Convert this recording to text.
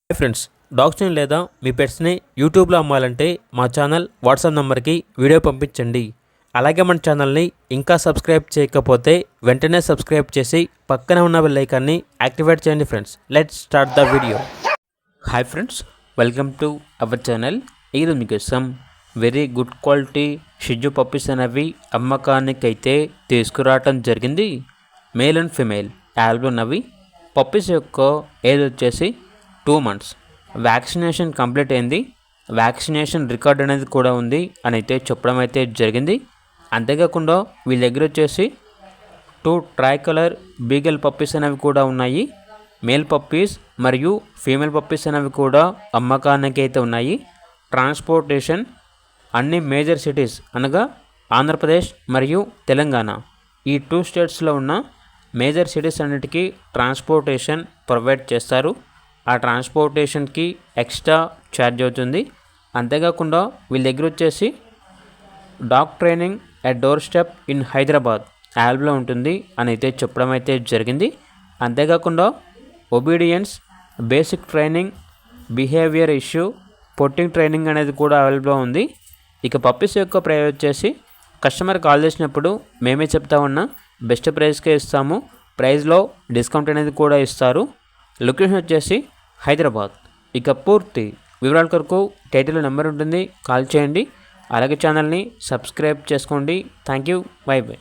Hi friends, డాగ్స్ని లేదా మీ పెట్స్ని యూట్యూబ్లో అమ్మాలంటే మా ఛానల్ వాట్సాప్ నెంబర్కి వీడియో పంపించండి. అలాగే మన ఛానల్ని ఇంకా సబ్స్క్రైబ్ చేయకపోతే వెంటనే సబ్స్క్రైబ్ చేసి పక్కనే ఉన్న బెల్ ఐకాన్ని యాక్టివేట్ చేయండి. Friends, let's start the video. Hi friends, welcome to our channel. ఈరోజు మీకోసం వెరీ గుడ్ క్వాలిటీ షిజు పప్పీస్ అనేవి అమ్మకానికైతే తీసుకురావటం జరిగింది. మేల్ అండ్ ఫిమేల్ యాల్బో ఉన్నవి. పప్పీస్ యొక్క ఏజ్ వచ్చేసి 2 months. వ్యాక్సినేషన్ కంప్లీట్ అయింది. వ్యాక్సినేషన్ రికార్డ్ అనేది కూడా ఉంది అని అయితే చెప్పడం అయితే జరిగింది. అంతేకాకుండా వీళ్ళ దగ్గర వచ్చేసి 2 ట్రై కలర్ బీగల్ పప్పీస్ అనేవి కూడా ఉన్నాయి. మేల్ పప్పీస్ మరియు ఫీమేల్ పప్పీస్ అనేవి కూడా అమ్మకానికి అయితే ఉన్నాయి. ట్రాన్స్పోర్టేషన్ అన్ని మేజర్ సిటీస్ అనగా ఆంధ్రప్రదేశ్ మరియు తెలంగాణ ఈ 2 స్టేట్స్లో ఉన్న మేజర్ సిటీస్ అన్నిటికీ ట్రాన్స్పోర్టేషన్ ప్రొవైడ్ చేస్తారు. ఆ ట్రాన్స్పోర్టేషన్కి ఎక్స్ట్రా ఛార్జ్ అవుతుంది. అంతేకాకుండా వీళ్ళ దగ్గర వచ్చేసి dog training at doorstep in Hyderabad యాల్బ్లో ఉంటుంది అని అయితే చెప్పడం అయితే జరిగింది. అంతేకాకుండా obedience, basic training, behaviour issue, potty training అనేది కూడా అవైలబుల్లో ఉంది. ఇక పప్పీస్ యొక్క ప్రైస్ వచ్చేసి కస్టమర్ కాల్ చేసినప్పుడు మేమే చెప్తా ఉన్నా బెస్ట్ ప్రైస్కే ఇస్తాము. ప్రైస్లో డిస్కౌంట్ అనేది కూడా ఇస్తారు. లొకేషన్ వచ్చేసి హైదరాబాద్. ఇక పూర్తి వివరాల కొరకు టైటిల్లో నెంబర్ ఉంటుంది, కాల్ చేయండి. అలాగే ఛానల్ని సబ్స్క్రైబ్ చేసుకోండి. Thank you. By by.